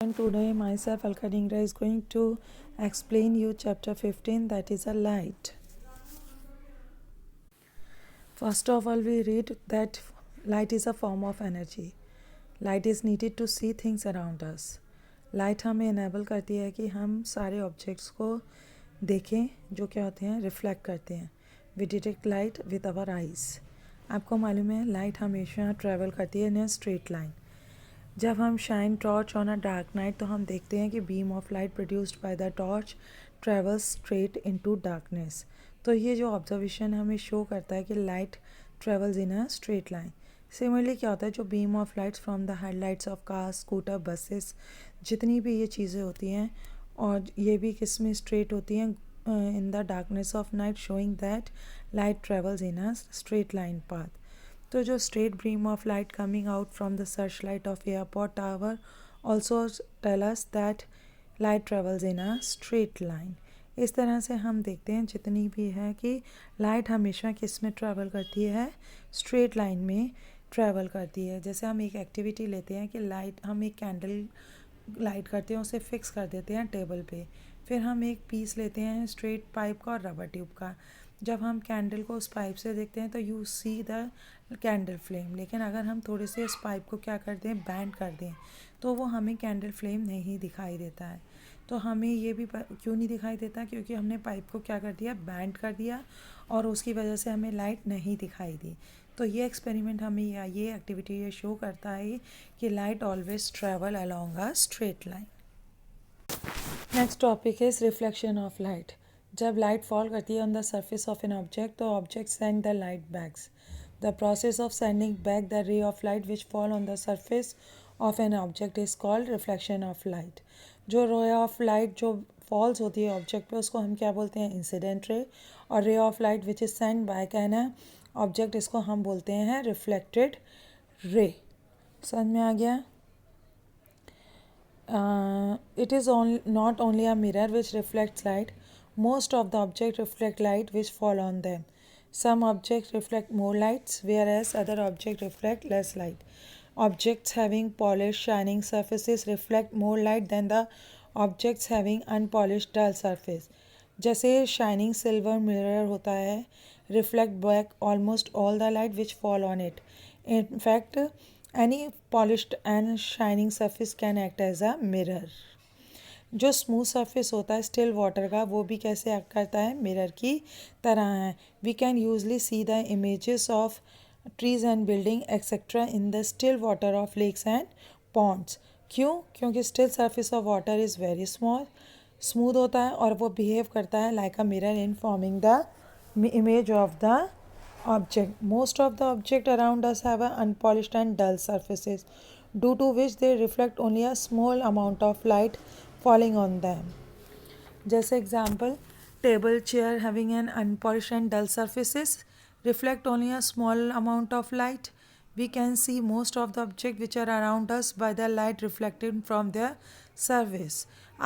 And today myself Alka Dingra is going to explain you chapter 15, that is a light. First of all, we read that light is a form of energy. Light is needed to see things around us. Light हमें enable करती है कि हम सारे objects को देखें जो क्या होते हैं, रिफ्लेक्ट करते हैं. We detect light with our eyes. आपको मालूम है लाइट हमेशा ट्रैवल करती है इन अ स्ट्रेट लाइन. जब हम shine torch on a dark night तो हम देखते हैं कि beam of light produced by the torch travels straight into darkness. तो ये जो ऑब्जर्वेशन हमें शो करता है कि light travels in a straight line. Similarly क्या होता है, जो beam of lights from the headlights of car, scooter, buses, जितनी भी ये चीज़ें होती हैं और ये भी किस में स्ट्रेट होती हैं, in the darkness of night, showing that light travels in a straight line path. तो जो straight beam of light coming out from the search light of airport tower also tell us that light travels in a straight line. इस तरह से हम देखते हैं जितनी भी है कि लाइट हमेशा किस में ट्रैवल करती है, स्ट्रेट लाइन में ट्रैवल करती है. जैसे हम एक एक्टिविटी लेते हैं कि लाइट, हम एक कैंडल लाइट करते हैं, उसे फिक्स कर देते हैं टेबल पे. फिर हम एक पीस लेते हैं स्ट्रेट पाइप का और रबर ट्यूब का. जब हम कैंडल को उस पाइप से देखते हैं तो you see the candle flame. लेकिन अगर हम थोड़े से उस पाइप को क्या कर दें, बैंड कर दें, तो वो हमें कैंडल फ्लेम नहीं दिखाई देता है. तो हमें ये भी क्यों नहीं दिखाई देता, क्योंकि हमने पाइप को क्या कर दिया, बैंड कर दिया, और उसकी वजह से हमें लाइट नहीं दिखाई दी. तो ये एक्सपेरिमेंट हमें या ये एक्टिविटी ये शो करता है कि light always travel along a straight line. Next topic is reflection of light. जब लाइट फॉल करती है on the surface of an object तो object send the light backs. The process of sending back the ray of light which fall on the surface of an object is called reflection of light. जो ray of light जो false होती है object पे उसको हम क्या बोलते हैं, इंसिडेंट रे. और ray of light which is send back an object, इसको हम बोलते हैं रिफ्लेक्टेड रे. समझ में आ गया? It is not only a mirror which reflects light. Most of the objects reflect light which fall on them. Some objects reflect more lights, whereas other objects reflect less light. Objects having polished, shining surfaces reflect more light than the objects having unpolished, dull surface. जैसे shining silver mirror होता है, reflect back almost all the light which fall on it. In fact, any polished and shining surface can act as a mirror. जो smooth surface होता है still water का, वो भी कैसे एक्ट करता है, मिरर की तरह है. We can usually see the images of trees and building etcetera in the still water of lakes and ponds. क्यों? क्योंकि still surface of water is very smooth होता है और वो बिहेव करता है like a mirror in forming the image of the object. Most of the objects around us have unpolished and dull surfaces, due to which they reflect only a small amount of light falling on them. जैसे example, table, chair having an unpolished and dull surfaces reflect only a small amount of light. We can see most of the objects which are around us by the light reflected from their surface.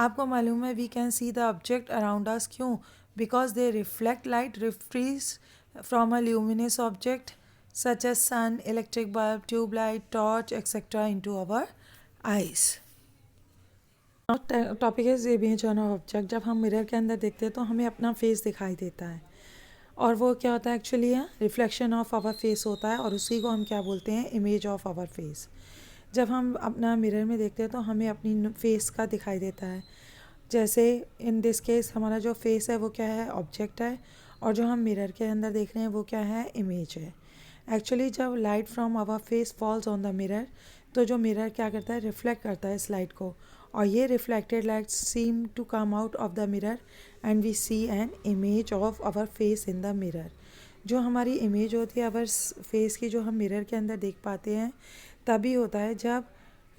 आपको मालूम है we can see the object around us क्यों? Because they reflect light refrains from a luminous object such as sun, electric bulb, tube light, torch, etc. into our eyes. Topic है image on object. जब हम mirror के अंदर देखते हैं तो हमें अपना फेस दिखाई देता है और वो क्या होता है, actually reflection of our face होता है और उसी को हम क्या बोलते हैं, इमेज ऑफ आवर फेस. जब हम अपना मिरर में देखते हैं तो हमें अपनी फेस का दिखाई देता है. जैसे इन दिस केस हमारा जो फेस है वो क्या है, ऑब्जेक्ट है, और जो हम मिरर के अंदर देख रहे हैं वो क्या है, इमेज है. एक्चुअली जब light from our face falls on the mirror तो जो मिरर क्या करता है, रिफ्लेक्ट करता है इस लाइट को, और ये reflected light seem to come out of the mirror and we see an image of our face in the mirror. जो हमारी इमेज होती है आवर फेस की, जो हम मिरर के अंदर देख पाते हैं, तभी होता है जब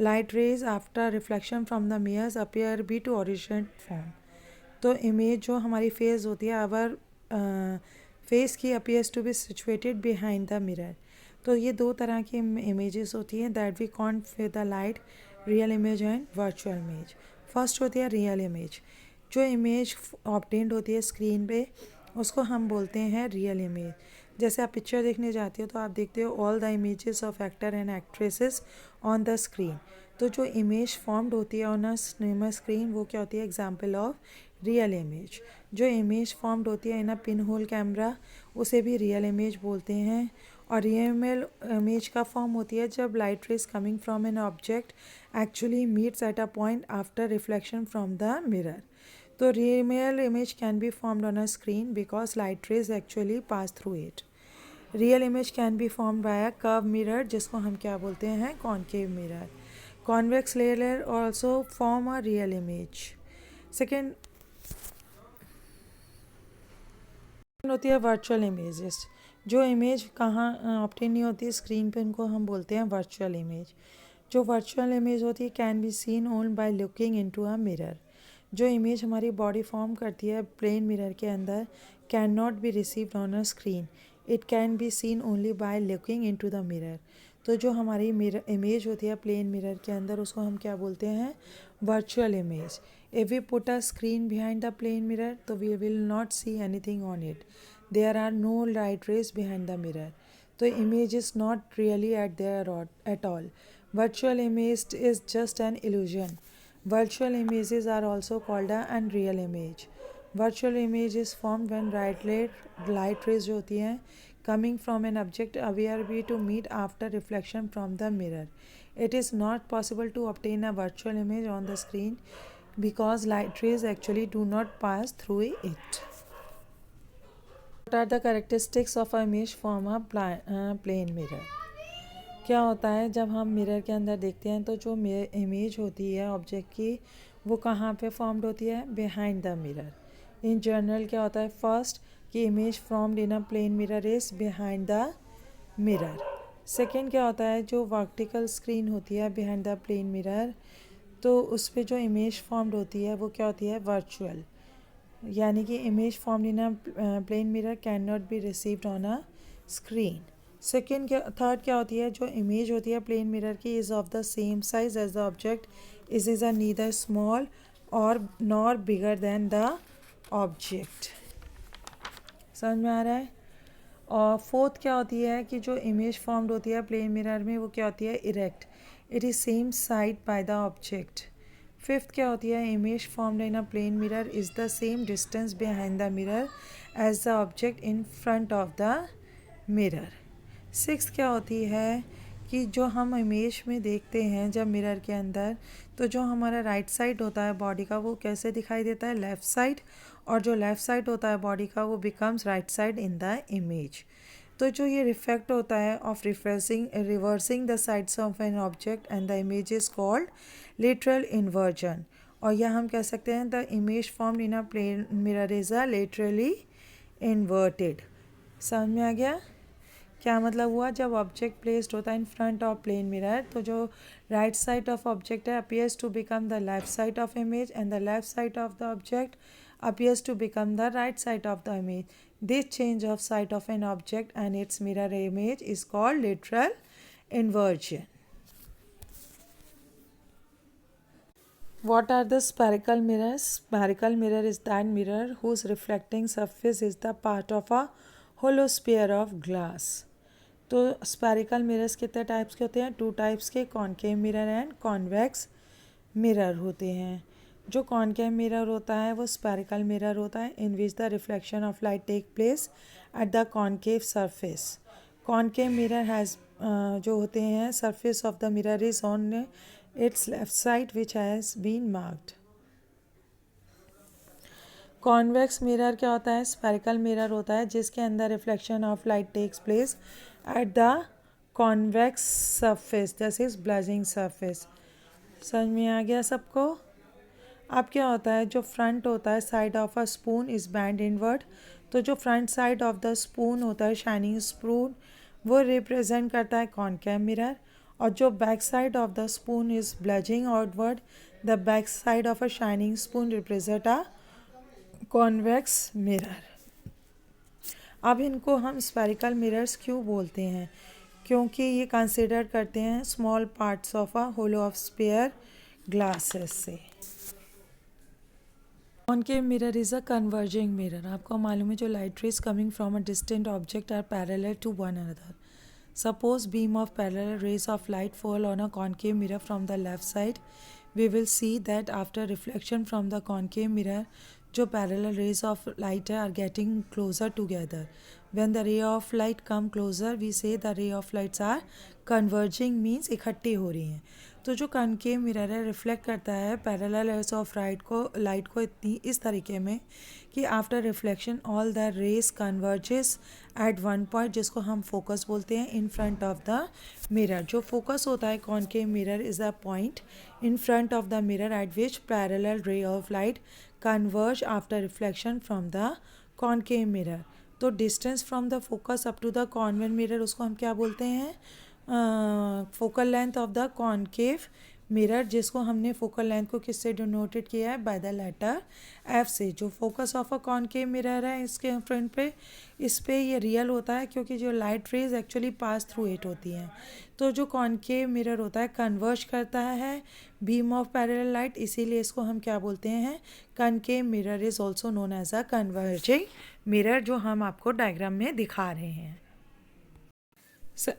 light rays after reflection from the mirrors appear be to original form. तो इमेज जो हमारी फेस होती है आवर फेस की appears to be situated behind the mirror. तो ये दो तरह की इमेजेस होती हैं that we count with the light, real image and virtual image. First होती है रियल इमेज. जो इमेज ऑब्टेन्ड होती है स्क्रीन पे उसको हम बोलते हैं रियल इमेज. जैसे आप पिक्चर देखने जाते हो तो आप देखते हो all the images of actor and actresses on the screen. तो जो इमेज फॉर्म्ड होती है ऑन अ सिनेमा स्क्रीन वो क्या होती है? Example of real image. जो इमेज फॉर्म्ड होती है इन अ पिन होल कैमरा उसे भी रियल इमेज बोलते हैं। और रियल इमेज का फॉर्म होती है जब light rays coming from an object actually meets at a point after reflection from the mirror. तो real image can be formed on a screen because light rays actually pass through it. Real image can be form by a curve mirror जिसको हम क्या बोलते हैं? Concave mirror. Convex layer also form a real image. Second होती है virtual images. जो image कहाँ obtain नहीं होती स्क्रीन पे उनको हम बोलते हैं वर्चुअल इमेज। जो वर्चुअल इमेज होती है can be seen only by looking into a mirror. जो इमेज हमारी बॉडी फॉर्म करती है प्लेन मिरर के अंदर can not be received on a screen, it can be seen only by looking into the mirror. तो जो हमारी mirror image होती है प्लेन मिरर के अंदर उसको हम क्या बोलते हैं? Virtual image. If we put a screen behind the plane mirror तो we will not see anything on it, there are no light rays behind the mirror, तो image is not really at all. Virtual image is just an illusion. Virtual images are also called a unreal image. Virtual image is formed when light rays जो होती हैं coming from an object aware be to meet after reflection from the mirror. It is not possible to obtain a virtual image on the screen because light rays actually do not pass through it. What are the characteristics of a image from a plane mirror? क्या होता है जब हम mirror के अंदर देखते हैं तो जो इमेज होती है ऑब्जेक्ट की वो कहाँ पे फॉर्म्ड होती है? Behind the mirror. In general क्या होता है? फर्स्ट कि image formed in a plane mirror is behind the mirror. Second क्या होता है? जो वर्टिकल स्क्रीन होती है बिहाइंड द प्लेन मिरर तो उस पर जो इमेज फॉर्म्ड होती है वो क्या होती है? वर्चुअल। यानी कि image formed in a plane mirror can not be received on a screen. Second क्या थर्ड क्या होती है? जो इमेज होती है प्लेन मिरर की is of the same size as the object is a neither small और nor bigger than the object. समझ में आ रहा है? और फोर्थ क्या होती है कि जो इमेज फॉर्म्ड होती है प्लेन मिरर में वो क्या होती है? Erect, it is same side by the object. Fifth क्या होती है? Image formed in a plane mirror is the same distance behind the mirror as the object in front of the mirror. Six क्या होती है कि जो हम image में देखते हैं जब मिरर के अंदर तो जो हमारा राइट साइड होता है बॉडी का वो कैसे दिखाई देता है? लेफ़्ट साइड, और जो लेफ़्ट साइड होता है बॉडी का वो becomes right side in the image. तो जो ये रिफ्लेक्ट होता है of reversing the sides of an object and the image is called lateral inversion. और यह हम कह सकते हैं the image formed in a plane mirror is a laterally inverted. समझ में आ गया? क्या मतलब हुआ? जब ऑब्जेक्ट प्लेस्ड होता है in front of plane mirror तो जो राइट साइड ऑफ ऑब्जेक्ट है appears to become the left side of image and the left side of the object appears to become the right side of the image. This change of side of an object and its mirror image is called lateral inversion. What are the spherical mirrors? Spherical mirror is that mirror whose reflecting surface is the part of a hollow sphere of glass. तो spherical mirrors कितने types के होते हैं? Two types के, concave mirror and convex mirror होते हैं। जो concave mirror होता है वो स्पैरिकल मिरर होता है in which the reflection of light take place at the concave surface. Concave mirror has जो होते हैं surface of the mirror is on its left side which has been marked. Convex mirror क्या होता है? Spherical mirror होता है जिसके अंदर reflection of light takes place at the convex surface, this is bulging surface. समझ में आ गया सबको? अब क्या होता है? जो फ्रंट होता है side of a spoon is band inward. तो जो front side of the spoon होता है शाइनिंग स्पून वो रिप्रेजेंट करता है कॉनकेव मिरर, और जो back side of the spoon is bulging outward, the back side of a shining spoon represent a convex mirror. अब इनको हम स्फेरिकल मिरर्स क्यों बोलते हैं? क्योंकि ये कंसिडर करते हैं small parts of a hollow of sphere glasses से। Concave mirror is a converging mirror. आपको मालूम है जो light rays coming from a distant object are parallel to one another. Suppose beam of parallel rays of light fall on a concave mirror from the left side. We will see that after reflection from the concave mirror, जो parallel rays of light are getting closer together. When the ray of light come closer, we say the ray of lights are converging, means इकट्ठी हो रही हैं. तो जो concave mirror है reflect करता है पैरेलल रेज ऑफ लाइट को इतनी इस तरीके में कि after reflection all the rays converges at one point, जिसको हम फोकस बोलते हैं, in front of the mirror. जो फोकस होता है concave mirror is a point in front of the mirror at which parallel ray of light converge after reflection from the concave mirror. तो distance from the focus up to the concave mirror उसको हम क्या बोलते हैं, focal length of the concave mirror, जिसको हमने focal length को किससे डिनोटेड किया है, बाय द लेटर एफ से. जो focus of a concave mirror है इसके फ्रंट पे, इस पे ये रियल होता है क्योंकि जो light rays actually pass through it होती हैं. तो जो कॉनकेव मिरर होता है कन्वर्ज करता है बीम ऑफ पैरेलल लाइट, इसीलिए इसको हम क्या बोलते हैं, concave mirror is also known as a converging mirror, जो हम आपको डायग्राम में दिखा रहे हैं.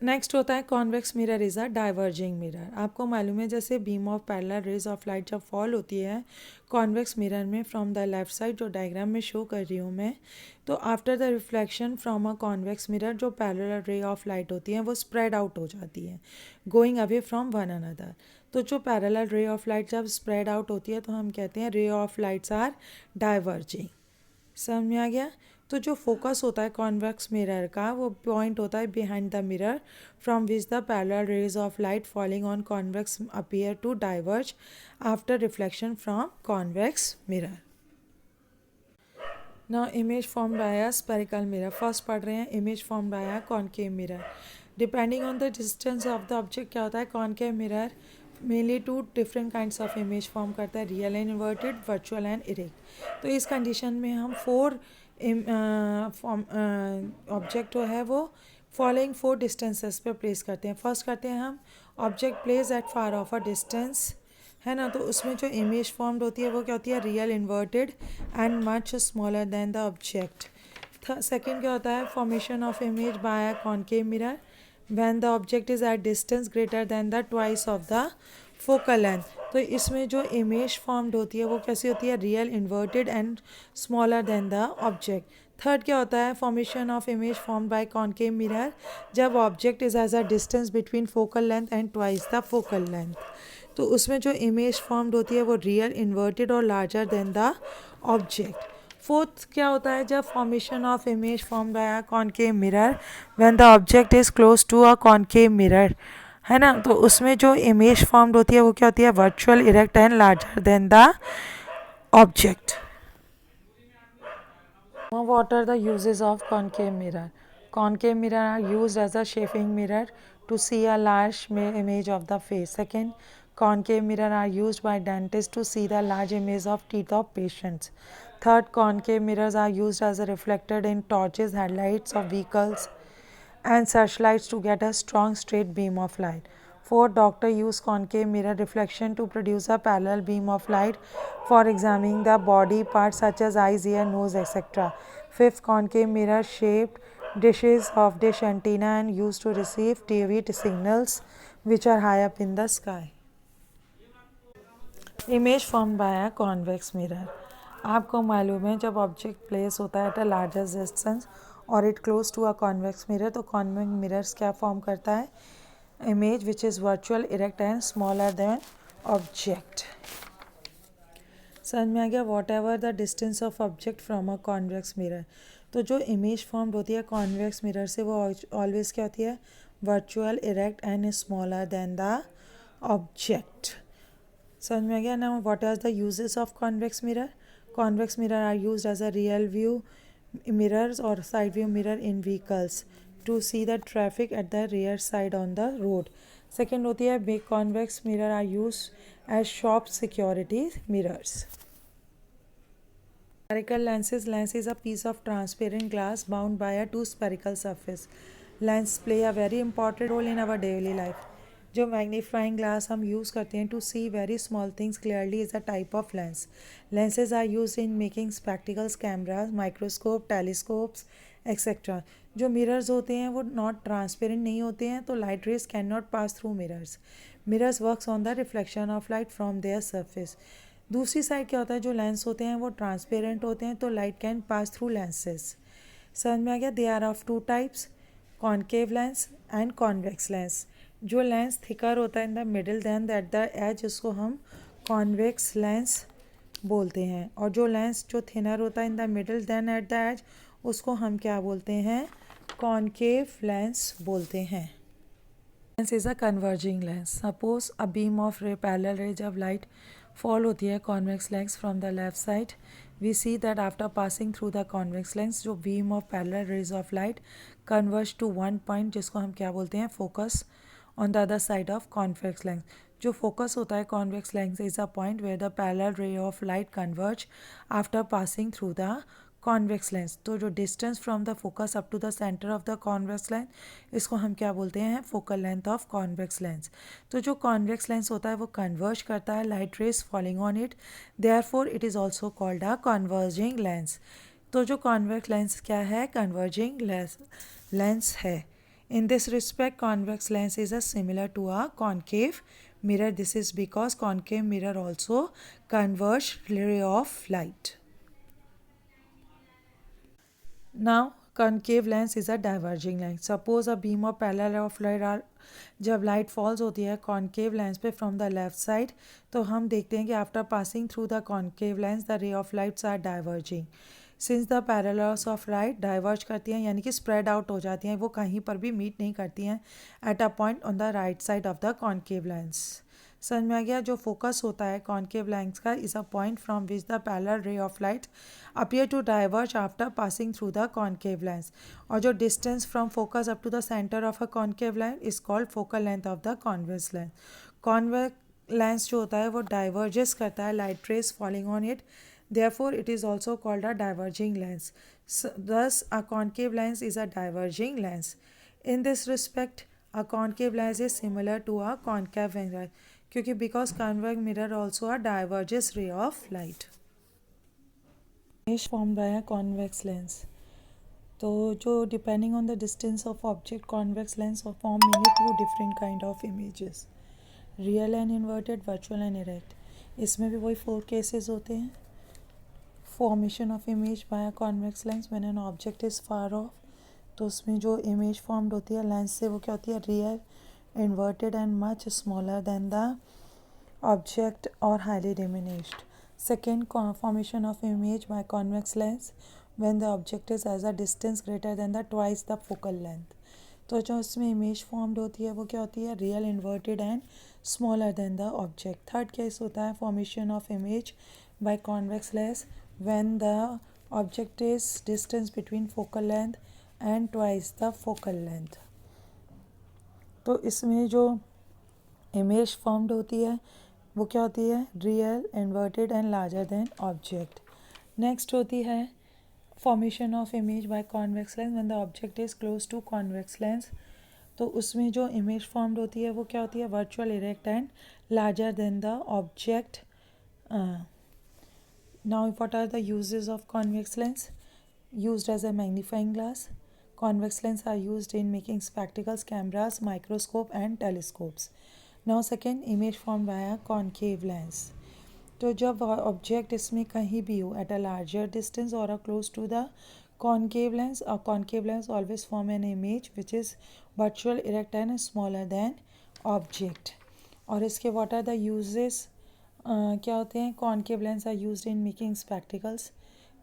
नेक्स्ट होता है convex mirror is a diverging mirror. आपको मालूम है जैसे beam of parallel rays of light जब फॉल होती है कॉन्वेक्स मिरर में फ्रॉम द लेफ्ट साइड, जो डायग्राम में शो कर रही हूँ मैं, तो after the reflection from a convex mirror जो पैरेलल रे ऑफ लाइट होती हैं वो स्प्रेड आउट हो जाती है, going away from one another. तो जो पैरेलल रे ऑफ लाइट जब स्प्रेड आउट होती है तो हम कहते हैं रे ऑफ लाइट्स आर डाइवर्जिंग. समझ में आ गया. तो जो फोकस होता है कॉन्वेक्स मिरर का वो पॉइंट होता है behind the mirror from which the parallel rays of light falling on convex appear to diverge after reflection from convex mirror. Now image form by a spherical mirror. First पढ़ रहे हैं image form by a concave mirror. Depending on the distance of the object क्या होता है, concave mirror mainly two different kinds of image form करता है, real and inverted, virtual and erect. तो इस कंडीशन में हम फोर ऑब्जेक्ट जो है वो फॉलोइंग फोर डिस्टेंसेस पे प्लेस करते हैं. फर्स्ट करते हैं हम object place at far of a distance, है ना. तो उसमें जो इमेज फॉर्म्ड होती है वो क्या होती है, real inverted and much smaller than the object. Second क्या होता है, formation of image by a concave mirror when the object is at distance greater than the twice of the focal length. तो इसमें जो इमेज फॉर्म्ड होती है वो कैसी होती है, real inverted and smaller than the object. Third क्या होता है, formation of image form by concave mirror जब object is as a distance between focal length and twice the focal length. तो उसमें जो इमेज फॉर्म्ड होती है वो रियल इन्वर्टेड और larger than the object. Fourth क्या होता है, जब formation of image form by a concave mirror when the object is close to a concave mirror, है ना. तो उसमें जो इमेज फॉर्म्ड होती है वो क्या होती है, virtual, erect and larger than the object. What are the uses of concave mirror? Concave mirror are used as a shaping mirror to see a large image of the face. Second, concave mirror are used by dentists to see the large image of teeth of patients. Third, concave mirrors are used as a reflected in torches, headlights of vehicles and searchlights to get a strong straight beam of light. Fourth, doctor use concave mirror reflection to produce a parallel beam of light for examining the body parts such as eyes, ear, nose, etc. Fifth, concave mirror shaped dishes of dish antenna and used to receive TV signals which are high up in the sky. Image form by a convex mirror. आपको मालूम है जब object place होता है at a larger distance और it close to a convex mirror, तो convex mirrors क्या form करता है, image which is virtual, erect and smaller than object. समझ में आ गया. Whatever the distance of object from a convex mirror. तो जो इमेज फॉर्म होती है कॉन्वेक्स मिरर से वो ऑलवेज क्या होती है, virtual, erect and smaller than the object. समझ में आ गया ना. What are the uses of convex mirror. Convex mirror are used as a real view mirrors और side view mirror in vehicles to see the traffic at the rear side on the road. Second होती है big convex mirror are used as shop security mirrors. Spherical lenses. Lens is a piece of transparent glass bound by a two spherical surface. Lens play a very important role in our daily life. जो magnifying glass हम use करते हैं to see very small things clearly is a type of lens. Lenses are use in making spectacles, cameras, microscope, telescopes etcetera. जो mirrors होते हैं वो not transparent नहीं होते हैं, तो light rays cannot pass through mirrors. Mirrors works on the reflection of light from their surface. दूसरी side क्या होता है, जो लेंस होते हैं वो ट्रांसपेरेंट होते हैं, तो light can pass through lenses. समझ में आ गया. They are of two types, concave lens and convex lens. जो लेंस थिकर होता है in the middle than that the edge, उसको हम कॉन्वेक्स लेंस बोलते हैं, और जो लेंस जो थिनर होता है in the middle than at the edge, उसको हम क्या बोलते हैं, कॉनकेव लेंस बोलते हैं. Lens is a converging lens. Suppose a beam of ray parallel ray, जब लाइट फॉल होती है convex lens from the left side, we see that after passing through the convex lens, जो beam of parallel rays of light converge to one point, जिसको हम क्या बोलते हैं, focus on the other side of convex lens. जो focus होता है convex lens is a point where the parallel ray of light converge after passing through the convex lens. तो जो distance from the focus up to the centre of the convex lens, इसको हम क्या बोलते हैं, focal length of convex lens. तो जो convex lens होता है वो कन्वर्ज करता है light rays falling on it, therefore it is also called a converging lens. तो जो कॉन्वेक्स लेंस क्या है, कन्वर्जिंग लेंस है. In this respect, convex lens is a similar to a concave mirror. This is because concave mirror also converge ray of light. Now, concave lens is a diverging lens. Suppose a beam of parallel of light are, जब light falls होती है concave lens पे from the left side, तो हम देखते हैं कि after passing through the concave lens the ray of lights are diverging. Since the parallels of light diverge करती हैं, यानी कि स्प्रेड आउट हो जाती हैं, वो कहीं पर भी मीट नहीं करती हैं eight a point on the right side of the concave lens. समझ में आ गया. जो फोकस होता है कॉन्केव लेंस का is a point from which the parallel ray of light appear to diverge after passing through the concave lens, और जो distance from focus up to the center of a concave lens is called focal length of the convex lens. Convex lens जो होता है वो diverges करता है light rays falling on it, therefore it is also called a diverging lens. Thus a concave lens is a diverging lens. In this respect a concave lens is similar to a concave mirror, क्योंकि because convex mirror also a diverges ray of light. Image form by a convex lens. तो जो depending on the distance of object convex lens form many two different kind of images, real and inverted, virtual and erect. इसमें भी वही 4 cases होते हैं. Formation of image by a convex lens when an object is far off, तो उसमें जो image formed होती है लेंस से वो क्या होती है, real, inverted and much smaller than the object और highly diminished. Second, formation of image by convex lens when the object is as a distance greater than the twice the focal length. तो जो इसमें image formed होती है वो क्या होती है, real, inverted and smaller than the object. Third case होता है formation of image by convex lens when the object is distance between focal length and twice the focal length. तो इसमें जो इमेज फॉर्म्ड होती है वो क्या होती है, real, inverted and larger than object. Next होती है formation of image by convex lens when the object is close to convex lens. तो उसमें जो इमेज फॉर्म्ड होती है वो क्या होती है, virtual, erect and larger than the object. Now what are the uses of convex lens? Used as a magnifying glass. Convex lens are used in making spectacles, cameras, microscope and telescopes. Now second, image formed by a concave lens. तो जब object इसमें कहीं भी हो at a larger distance और close to the concave lens, a concave lens always form an image which is virtual, erect and smaller than object. और इसके what are the uses? क्या होते हैं, concave lens are used in making spectacles,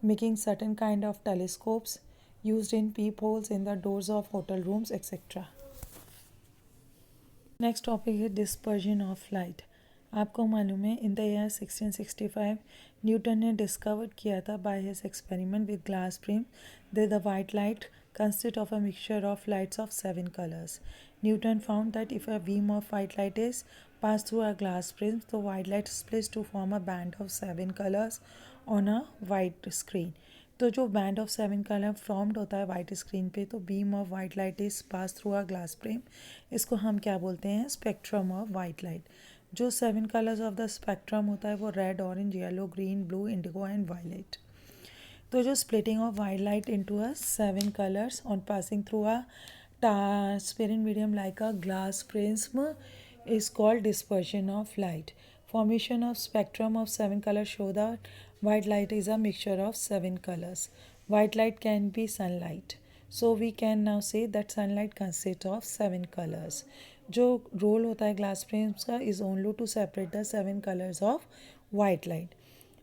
making certain kind of telescopes, used in peepholes in the doors of hotel rooms, etc. Next topic है dispersion of light. आपको मालूम है in the year 1665 Newton ने discover किया था by his experiment with glass frame that the white light consist of a mixture of lights of 7 colours. Newton found that if a beam of white light is pass through a glass frame, तो white light splits to form a band of 7 colors on a white screen. तो जो band of 7 colour formed होता है white screen पे, तो beam of white light is pass through a glass frame, इसको हम क्या बोलते हैं, स्पेक्ट्रम ऑफ वाइट लाइट. जो 7 कलर्स ऑफ द स्पेक्ट्रम होता है वो red, orange, yellow, green, blue, indigo and violet. तो जो splitting of white light into a 7 colors on passing through a transparent medium like a glass prism is called dispersion of light. Formation of spectrum of 7 colors show that white light is a mixture of 7 colors. White light can be sunlight. So we can now say that sunlight consists of 7 colors. जो role होता है glass frames का is only to separate the 7 colours of white light.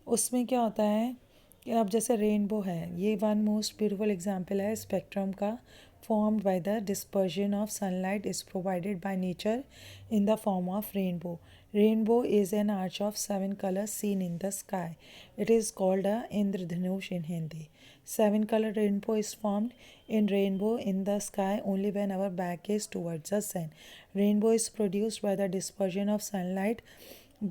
उसमें क्या होता है कि अब जैसे रेनबो है, ये वन मोस्ट ब्यूटीफुल एग्जांपल है स्पेक्ट्रम का. formed by the dispersion of sunlight is provided by nature in the form of rainbow. Rainbow is an arch of 7 colors seen in the sky. It is called a Indradhanush in Hindi. 7 color rainbow is formed in rainbow in the sky only when our back is towards the sun. Rainbow is produced by the dispersion of sunlight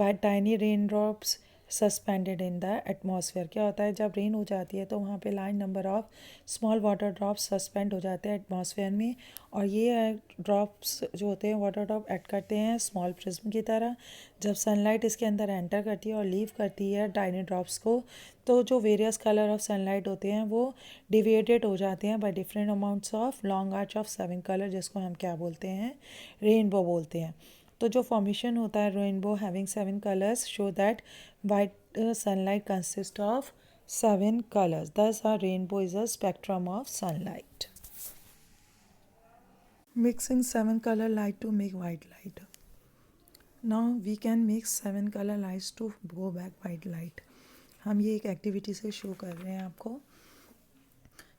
by tiny raindrops suspended in the atmosphere. क्या होता है जब rain हो जाती है तो वहाँ पे large number of small water drops suspend हो जाते हैं एटमॉस्फेयर में, और ये ड्रॉप्स जो होते हैं वाटर ड्रॉप एक्ट करते हैं स्मॉल प्रिज्म की तरह. जब सनलाइट इसके अंदर एंटर करती है और लीव करती है टाइनी ड्रॉप्स को, तो जो वेरियस कलर ऑफ सनलाइट होते हैं वो डिविएटेड हो जाते हैं by different amounts of long arch of 7 colour, जिसको हम क्या बोलते हैं, रेनबो बोलते हैं. तो जो फॉर्मेशन होता है rainbow having 7 colours show that white sunlight consist of 7 colours. Thus a rainbow is a spectrum of sunlight. Mixing 7 color light to make white light. Now we can mix 7 color lights to go back white light. हम ये एक activity से show कर रहे हैं आपको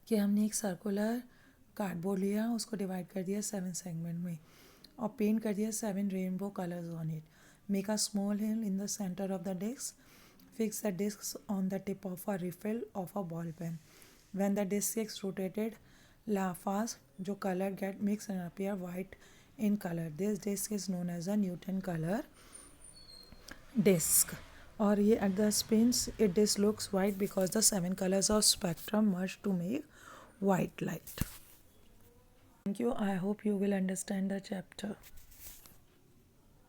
कि हमने एक सर्कुलर कार्डबोर्ड लिया, उसको डिवाइड कर दिया 7 सेगमेंट में और पेंट कर दिया 7 rainbow colours on it. Make a small hill in the centre of the disc. Fix the disc on the tip of a refill of a ball pen. When the disc gets rotated fast, जो color get mixed and appear white in color. This disc is known as a Newton color disc. और ये at the spins it disc looks white because the 7 colors of spectrum merge to make white light. Thank you. I hope you will understand the chapter.